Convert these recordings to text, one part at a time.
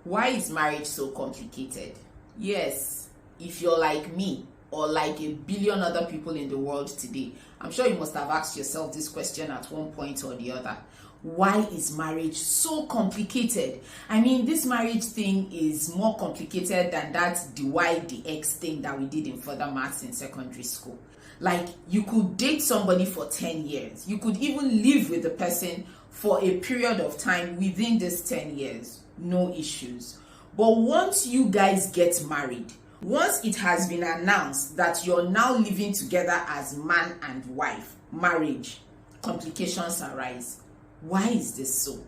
Why is marriage so complicated? Yes, if you're like me or like a billion other people in the world today, I'm sure you must have asked yourself this question at one point or the other. Why is marriage so complicated? I mean, this marriage thing is more complicated than that divide the X thing that we did in further maths in secondary school. Like, you could date somebody for 10 years. You could even live with the person for a period of time within this 10 years. No issues. But once you guys get married, once it has been announced that you're now living together as man and wife, marriage, complications arise. Why is this so?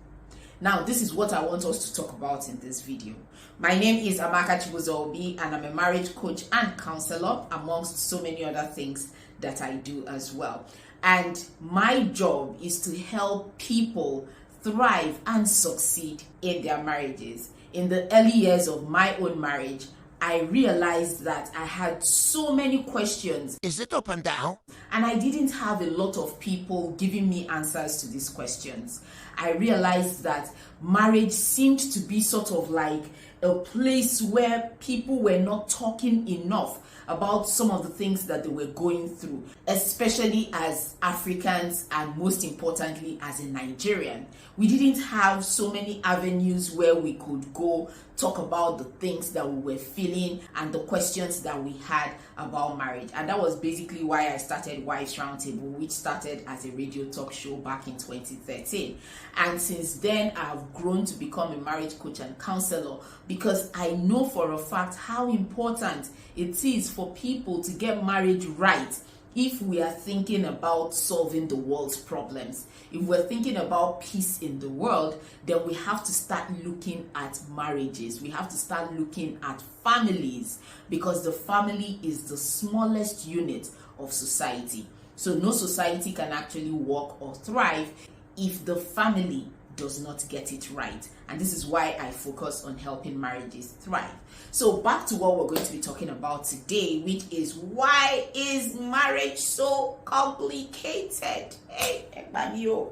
Now, this is what I want us to talk about in this video. My name is Amaka Chibuzo-Obi, and I'm a marriage coach and counselor, amongst so many other things that I do as well. And my job is to help people thrive and succeed in their marriages. In the early years of my own marriage, I realized that I had so many questions. Is it up and down? And I didn't have a lot of people giving me answers to these questions. I realized that marriage seemed to be sort of like a place where people were not talking enough about some of the things that they were going through, especially as Africans and most importantly as a Nigerian. We didn't have so many avenues where we could go talk about the things that we were feeling and the questions that we had about marriage. And that was basically why I started Wives Roundtable, which started as a radio talk show back in 2013. And since then, I've grown to become a marriage coach and counselor because I know for a fact how important it is for people to get marriage right. If we are thinking about solving the world's problems, if we're thinking about peace in the world, then we have to start looking at marriages. We have to start looking at families, because the family is the smallest unit of society. So no society can actually work or thrive if the family does not get it right. And this is why I focus on helping marriages thrive. So back to what we're going to be talking about today, which is, why is marriage so complicated? Hey, Ebanio,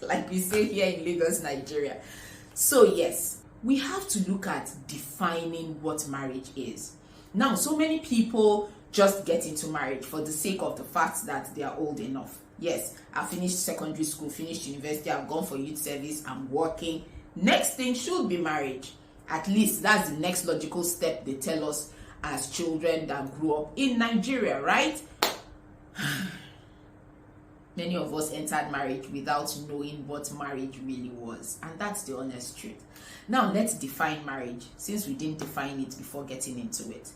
like we say here in Lagos, Nigeria. So yes, we have to look at defining what marriage is. Now, so many people just get into marriage for the sake of the fact that they are old enough. Yes, I finished secondary school, finished university, I've gone for youth service, I'm working. Next thing should be marriage. At least that's the next logical step they tell us as children that grew up in Nigeria, right? Many of us entered marriage without knowing what marriage really was. And that's the honest truth. Now let's define marriage, since we didn't define it before getting into it.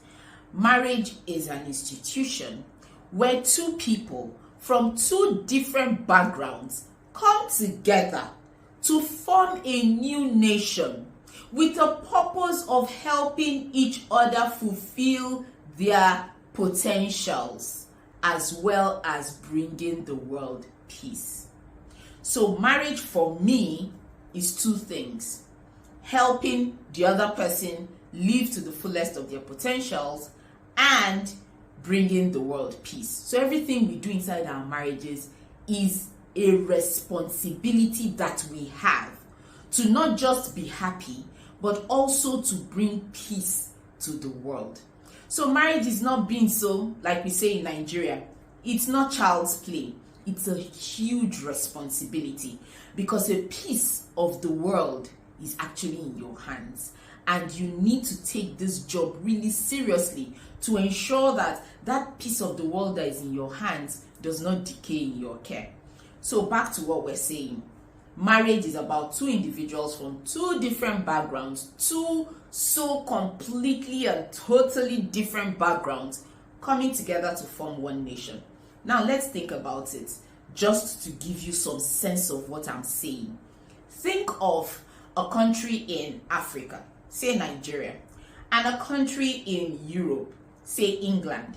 Marriage is an institution where two people from two different backgrounds come together to form a new nation with the purpose of helping each other fulfill their potentials, as well as bringing the world peace. So marriage for me is two things: helping the other person live to the fullest of their potentials and bringing the world peace. So everything we do inside our marriages is a responsibility that we have to not just be happy, but also to bring peace to the world. So marriage is not being so, like we say in Nigeria, it's not child's play. It's a huge responsibility, because a piece of the world is actually in your hands. And you need to take this job really seriously to ensure that that piece of the world that is in your hands does not decay in your care. So back to what we're saying. Marriage is about two individuals from two different backgrounds, two so completely and totally different backgrounds coming together to form one nation. Now let's think about it, just to give you some sense of what I'm saying. Think of a country in Africa, say Nigeria, and a country in Europe, say England,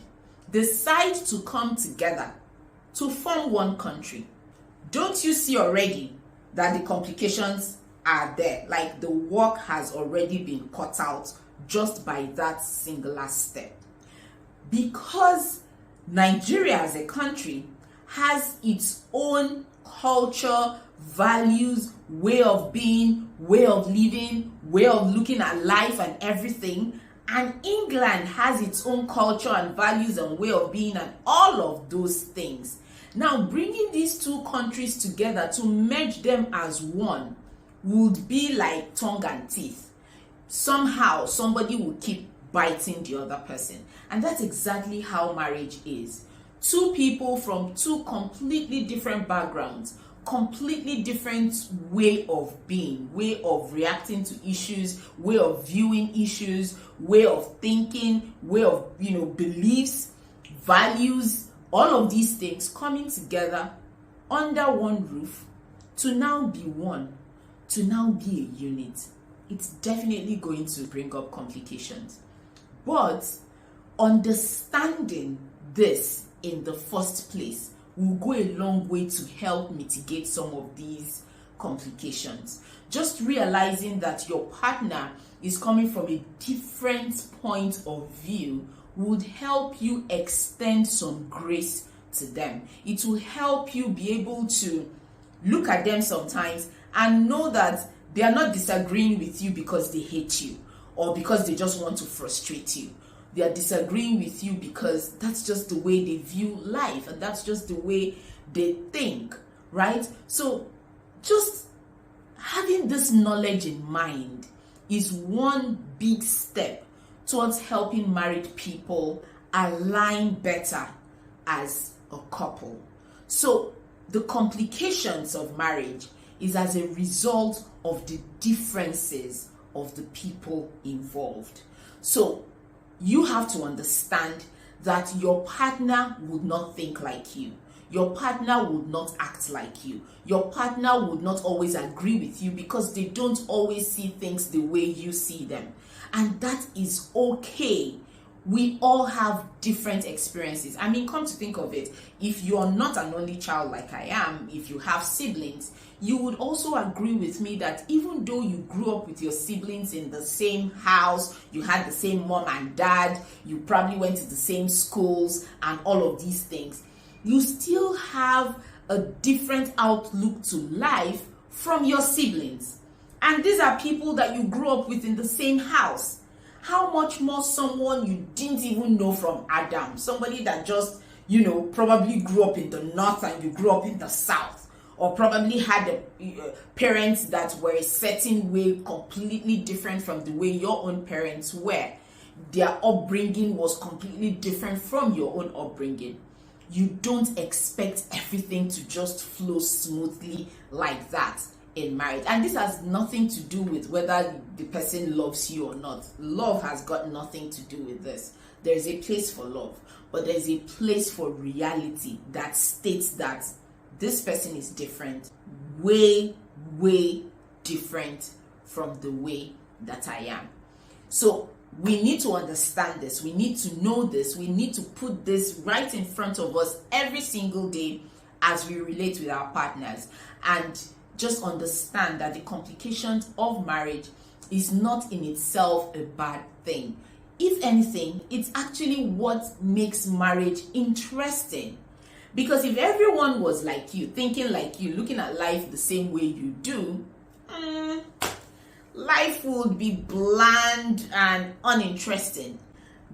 decide to come together to form one country. Don't you see already that the complications are there? Like, the work has already been cut out just by that singular step. Because Nigeria as a country has its own culture, values, way of being, way of living, way of looking at life and everything. And England has its own culture and values and way of being and all of those things. Now, bringing these two countries together to merge them as one would be like tongue and teeth. Somehow, somebody will keep biting the other person. And that's exactly how marriage is. Two people from two completely different backgrounds, completely different way of being, way of reacting to issues, way of viewing issues, way of thinking, way of, beliefs, values, all of these things coming together under one roof to now be one, to now be a unit. It's definitely going to bring up complications. But understanding this in the first place will go a long way to help mitigate some of these complications. Just realizing that your partner is coming from a different point of view would help you extend some grace to them. It will help you be able to look at them sometimes and know that they are not disagreeing with you because they hate you or because they just want to frustrate you. They are disagreeing with you because that's just the way they view life and that's just the way they think, right? So just having this knowledge in mind is one big step towards helping married people align better as a couple. So the complications of marriage is as a result of the differences of the people involved. So you have to understand that your partner would not think like you. Your partner would not act like you. Your partner would not always agree with you because they don't always see things the way you see them. And that is okay. We all have different experiences. I mean, come to think of it, if you are not an only child like I am, if you have siblings, you would also agree with me that even though you grew up with your siblings in the same house, you had the same mom and dad, you probably went to the same schools and all of these things, you still have a different outlook to life from your siblings. And these are people that you grew up with in the same house. How much more someone you didn't even know from Adam, somebody that just, probably grew up in the north and you grew up in the south, or probably had parents that were a certain way completely different from the way your own parents were. Their upbringing was completely different from your own upbringing. You don't expect everything to just flow smoothly like that in marriage. And this has nothing to do with whether the person loves you or not. Love has got nothing to do with this. There's a place for love, but there's a place for reality that states that this person is different, way different from the way that I am. So we need to understand this. We need to know this. We need to put this right in front of us every single day as we relate with our partners, and just understand that the complications of marriage is not in itself a bad thing. If anything, it's actually what makes marriage interesting. Because if everyone was like you, thinking like you, looking at life the same way you do, life would be bland and uninteresting.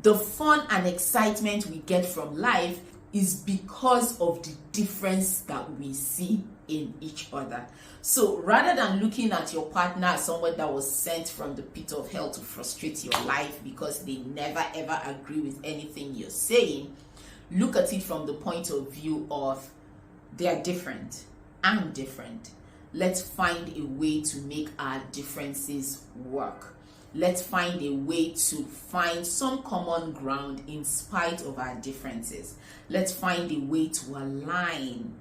The fun and excitement we get from life is because of the difference that we see in each other. So rather than looking at your partner as someone that was sent from the pit of hell to frustrate your life because they never ever agree with anything you're saying, look at it from the point of view of they're different, I'm different. Let's find a way to make our differences work. Let's find a way to find some common ground in spite of our differences. Let's find a way to align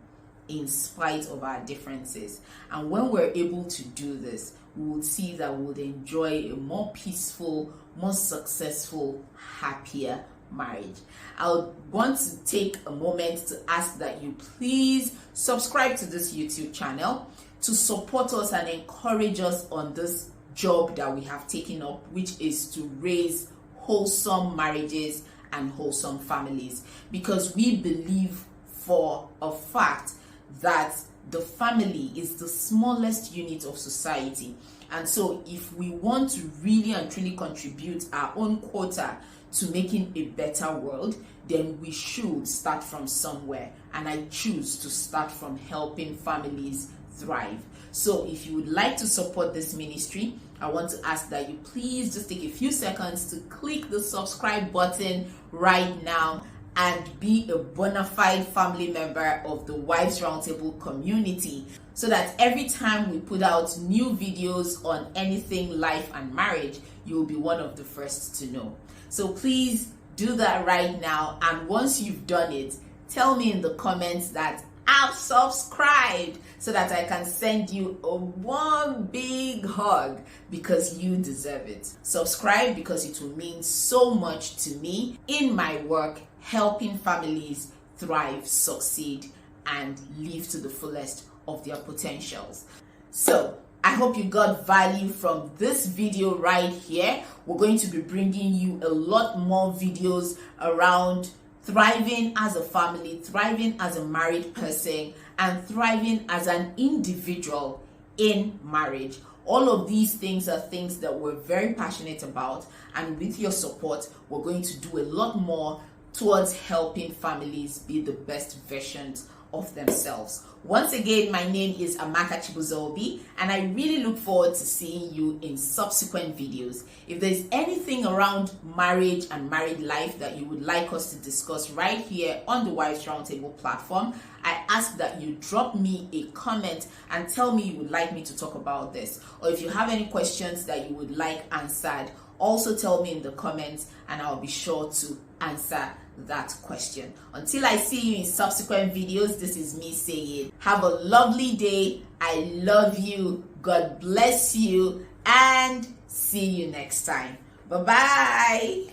in spite of our differences. And when we're able to do this, we will see that we'll enjoy a more peaceful, more successful, happier marriage. I would want to take a moment to ask that you please subscribe to this YouTube channel to support us and encourage us on this job that we have taken up, which is to raise wholesome marriages and wholesome families, because we believe for a fact that the family is the smallest unit of society. And so if we want to really and truly contribute our own quota to making a better world, then we should start from somewhere. And I choose to start from helping families thrive. So if you would like to support this ministry, I want to ask that you please just take a few seconds to click the subscribe button right now and be a bona fide family member of the Wives Roundtable community, so that every time we put out new videos on anything life and marriage, you will be one of the first to know. So please do that right now, and once you've done it, tell me in the comments that I've subscribed, so that I can send you a one big hug, because you deserve it. Subscribe because it will mean so much to me in my work helping families thrive, succeed, and live to the fullest of their potentials. So I hope you got value from this video right here. We're going to be bringing you a lot more videos around thriving as a family, thriving as a married person, and thriving as an individual in marriage. All of these things are things that we're very passionate about, and with your support, we're going to do a lot more towards helping families be the best versions of themselves. Once again, my name is Amaka Chibuzo-Obi, and I really look forward to seeing you in subsequent videos. If there's anything around marriage and married life that you would like us to discuss right here on the Wives Roundtable platform, I ask that you drop me a comment and tell me you would like me to talk about this. Or if you have any questions that you would like answered, also tell me in the comments, and I'll be sure to answer that question. Until I see you in subsequent videos, this is me saying, have a lovely day. I love you. God bless you, and see you next time. Bye-bye.